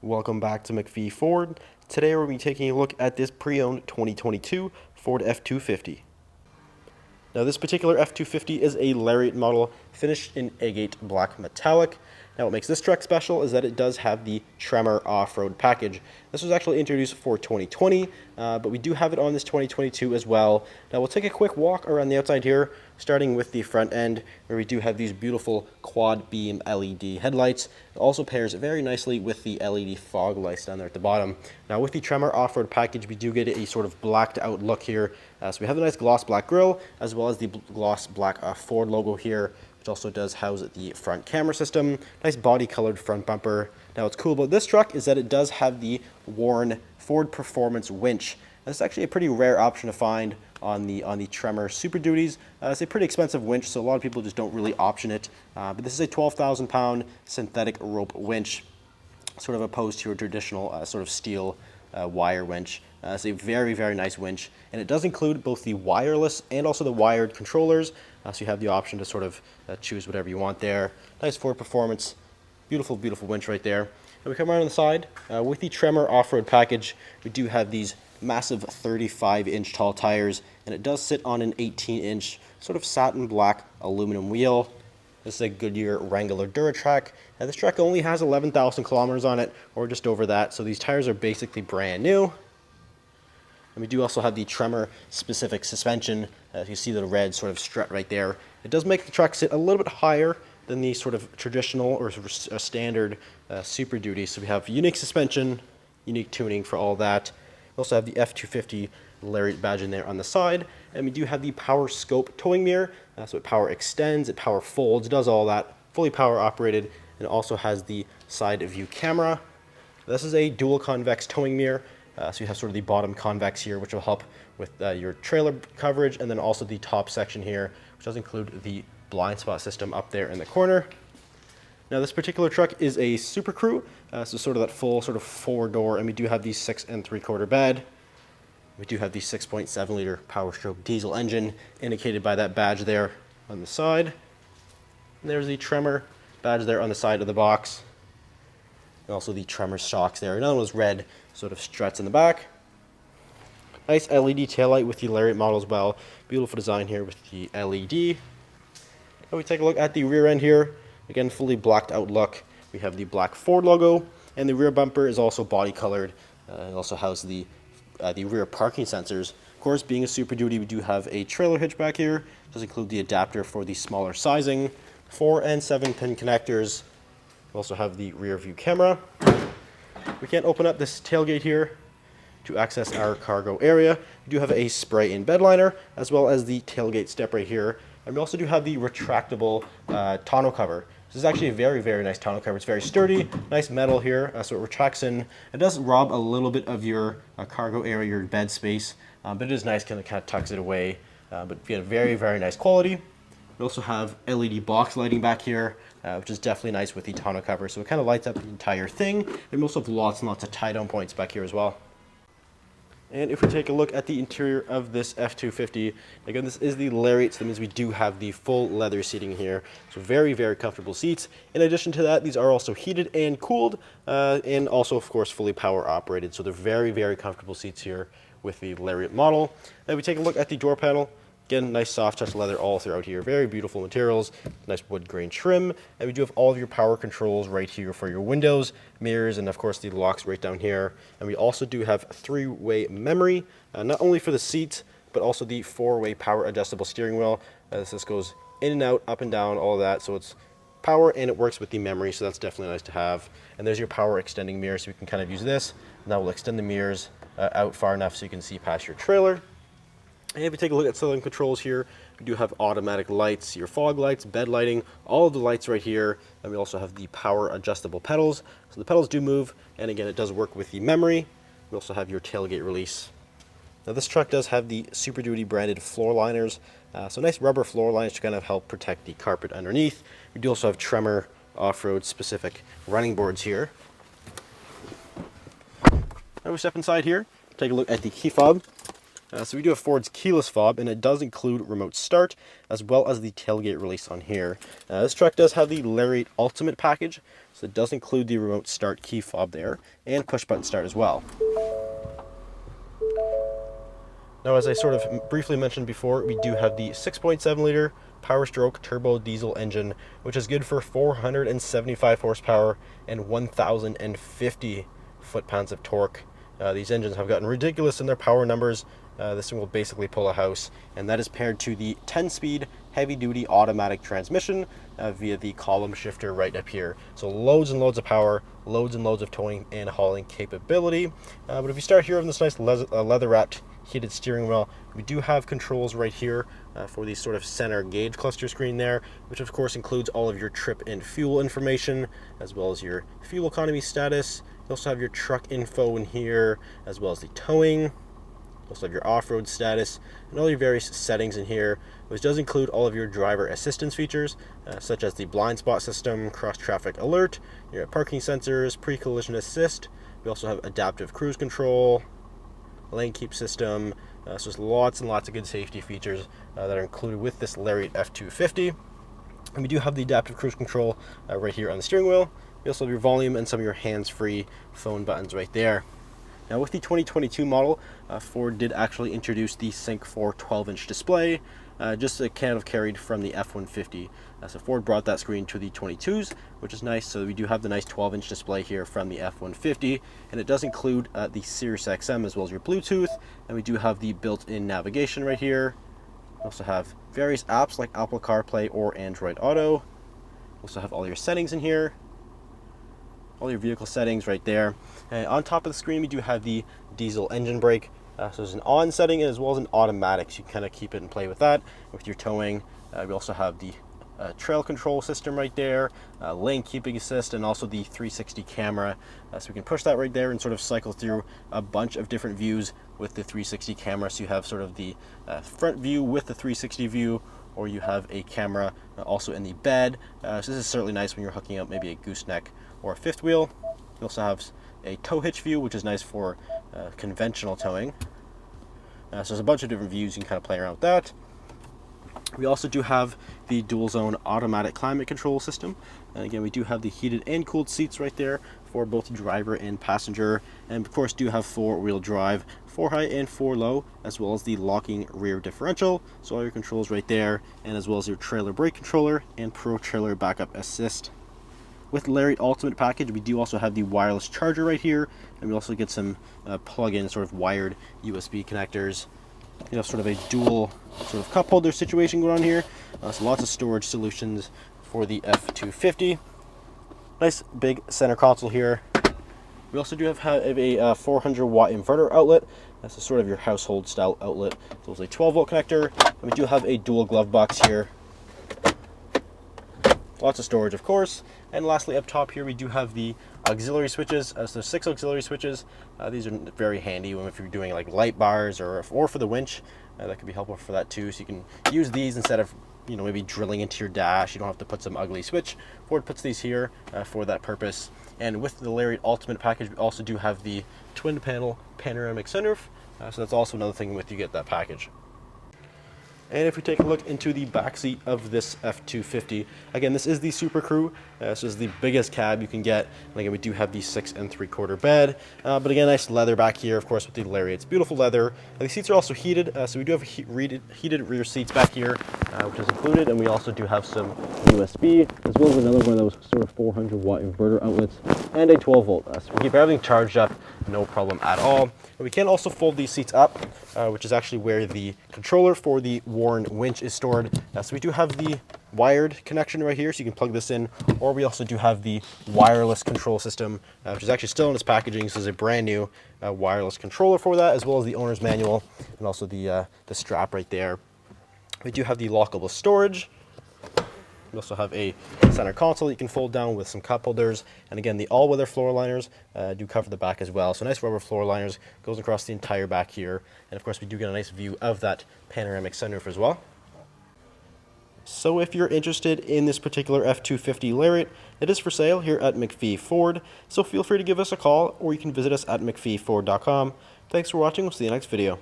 Welcome back to McPhee Ford. Today we're going to be taking a look at this pre-owned 2022 Ford F-250. Now this particular F-250 is a Lariat model finished in Agate black metallic. Now what makes this truck special is that it does have the Tremor off-road package. This was actually introduced for 2020, but we do have it on this 2022 as well. Now we'll take a quick walk around the outside here, starting with the front end, where we do have these beautiful quad beam LED headlights. It also pairs very nicely with the LED fog lights down there at the bottom. Now with the Tremor off-road package, we do get a sort of blacked out look here. So we have a nice gloss black grille, as well as the gloss black Ford logo here, which also does house the front camera system. Nice body colored front bumper. Now what's cool about this truck is that it does have the worn Ford Performance winch. That's actually a pretty rare option to find on the Tremor Super Duties. It's a pretty expensive winch, so a lot of people just don't really option it. But this is a 12,000 pound synthetic rope winch, sort of opposed to your traditional sort of steel wire winch. It's a very, very nice winch, and it does include both the wireless and also the wired controllers, so you have the option to sort of choose whatever you want there. Nice Ford Performance, beautiful, beautiful winch right there. And we come around on the side. With the Tremor off-road package, we do have these massive 35-inch tall tires, and it does sit on an 18-inch sort of satin black aluminum wheel. This is a Goodyear Wrangler Duratrack. Now this truck only has 11,000 kilometers on it, or just over that, so these tires are basically brand new. And we do also have the Tremor specific suspension. You see the red sort of strut right there. It does make the truck sit a little bit higher than the sort of traditional or standard Super Duty. So we have unique suspension, unique tuning for all that. We also have the F-250 Lariat badge in there on the side. And we do have the PowerStroke towing mirror. So it power extends, it power folds, it does all that. Fully power operated, and it also has the side view camera. This is a dual convex towing mirror. So you have sort of the bottom convex here, which will help with your trailer coverage, and then also the top section here, which does include the blind spot system up there in the corner. Now this particular truck is a Super Crew, so sort of that full sort of four-door, and we do have the 6 3/4 bed. We do have the 6.7 liter PowerStroke diesel engine, indicated by that badge there on the side. And there's the Tremor badge there on the side of the box. And also the Tremor shocks there. Another one was red, sort of struts in the back. Nice LED taillight with the Lariat model as well. Beautiful design here with the LED. Now we take a look at the rear end here. Again, fully blacked out look. We have the black Ford logo, and the rear bumper is also body colored. It also has the rear parking sensors. Of course, being a Super Duty, we do have a trailer hitch back here. It does include the adapter for the smaller sizing, 4 and 7 pin connectors. We also have the rear view camera. We can't open up this tailgate here to access our cargo area. We do have a spray-in bed liner, as well as the tailgate step right here. And we also do have the retractable tonneau cover. This is actually a very, very nice tonneau cover. It's very sturdy, nice metal here, so it retracts in. It does rob a little bit of your cargo area, your bed space, but it is nice, kind of tucks it away. But again, very, very nice quality. We also have LED box lighting back here, which is definitely nice with the tonneau cover. So it kind of lights up the entire thing. And we also have lots and lots of tie-down points back here as well. And if we take a look at the interior of this F-250, again, this is the Lariat, so that means we do have the full leather seating here. So very, very comfortable seats. In addition to that, these are also heated and cooled, and also, of course, fully power operated. So they're very, very comfortable seats here with the Lariat model. Then we take a look at the door panel. Again, nice soft touch leather all throughout here. Very beautiful materials, nice wood grain trim. And we do have all of your power controls right here for your windows, mirrors, and of course the locks right down here. And we also do have 3-way memory, not only for the seats, but also the 4-way power adjustable steering wheel. This goes in and out, up and down, all of that. So it's power and it works with the memory, so that's definitely nice to have. And there's your power extending mirror, so you can kind of use this. And that will extend the mirrors out far enough so you can see past your trailer. And if you take a look at some controls here, we do have automatic lights, your fog lights, bed lighting, all of the lights right here. And we also have the power adjustable pedals. So the pedals do move, and again, it does work with the memory. We also have your tailgate release. Now this truck does have the Super Duty branded floor liners. So nice rubber floor lines to kind of help protect the carpet underneath. We do also have Tremor off-road specific running boards here. Now we step inside here, take a look at the key fob. So we do have Ford's keyless fob, and it does include remote start, as well as the tailgate release on here. This truck does have the Lariat Ultimate package, so it does include the remote start key fob there, and push button start as well. Now, as I sort of briefly mentioned before, we do have the 6.7 liter PowerStroke turbo diesel engine, which is good for 475 horsepower and 1,050 foot-pounds of torque. These engines have gotten ridiculous in their power numbers. This one will basically pull a house, and that is paired to the 10-speed heavy-duty automatic transmission via the column shifter right up here. So loads and loads of power, loads and loads of towing and hauling capability. But if you start here on this nice leather-wrapped heated steering wheel, we do have controls right here for the sort of center gauge cluster screen there, which of course includes all of your trip and fuel information, as well as your fuel economy status. You also have your truck info in here, as well as the towing. You also have your off-road status and all your various settings in here, which does include all of your driver assistance features, such as the blind spot system, cross-traffic alert, your parking sensors, pre-collision assist. We also have adaptive cruise control, lane keep system, so there's lots and lots of good safety features that are included with this Lariat F-250. And we do have the adaptive cruise control right here on the steering wheel. We also have your volume and some of your hands-free phone buttons right there. Now with the 2022 model, Ford did actually introduce the Sync 4 12-inch display, just kind of carried from the F-150. So Ford brought that screen to the 22s, which is nice. So we do have the nice 12-inch display here from the F-150, and it does include the Sirius XM as well as your Bluetooth, and we do have the built-in navigation right here. We also have various apps like Apple CarPlay or Android Auto. We also have all your settings in here, all your vehicle settings right there. And on top of the screen, we do have the diesel engine brake. So there's an on setting as well as an automatic, so you can kind of keep it and play with that with your towing. We also have the trail control system right there, lane keeping assist, and also the 360 camera. So we can push that right there and sort of cycle through a bunch of different views with the 360 camera. So you have sort of the front view with the 360 view, or you have a camera also in the bed. So this is certainly nice when you're hooking up maybe a gooseneck or a fifth wheel. You also have a tow hitch view, which is nice for conventional towing. So there's a bunch of different views you can kind of play around with that. We also do have the dual zone automatic climate control system. And again, we do have the heated and cooled seats right there for both driver and passenger. And of course do have 4-wheel drive, 4 high and 4 low, as well as the locking rear differential. So all your controls right there, and as well as your trailer brake controller and Pro Trailer backup assist. With the Lariat Ultimate package, we do also have the wireless charger right here, and we also get some plug-in sort of wired USB connectors. You know, sort of a dual sort of cup holder situation going on here. So lots of storage solutions for the F-250. Nice big center console here. We also do have a 400 watt inverter outlet. That's sort of your household style outlet. So it's a 12 volt connector, and we do have a dual glove box here. Lots of storage, of course. And lastly, up top here, we do have the auxiliary switches. So 6 auxiliary switches. These are very handy if you're doing like light bars or for the winch. That could be helpful for that too. So you can use these instead of, you know, maybe drilling into your dash. You don't have to put some ugly switch. Ford puts these here for that purpose. And with the Lariat Ultimate package, we also do have the twin panel panoramic sunroof. So that's also another thing with you get that package. And if we take a look into the back seat of this F-250, again, this is the Super Crew. This is the biggest cab you can get. And again, we do have the 6 3/4 bed. But again, nice leather back here, of course, with the Lariat. It's beautiful leather. The seats are also heated, so we do have heated rear seats back here, which is included. And we also do have some USB, as well as another one of those sort of 400 watt inverter outlets, and a 12 volt. So we keep everything charged up, no problem at all. But we can also fold these seats up, which is actually where the controller for the Warren winch is stored. So we do have the wired connection right here, so you can plug this in, or we also do have the wireless control system, which is actually still in its packaging. This is a brand new wireless controller for that, as well as the owner's manual, and also the strap right there. We do have the lockable storage. We also have a center console you can fold down with some cup holders, and again, the all-weather floor liners do cover the back as well. So nice rubber floor liners, goes across the entire back here, and of course we do get a nice view of that panoramic sunroof as well. So if you're interested in this particular F-250 Lariat, it is for sale here at McPhee Ford, so feel free to give us a call, or you can visit us at mcpheeford.com. Thanks for watching, we'll see you next video.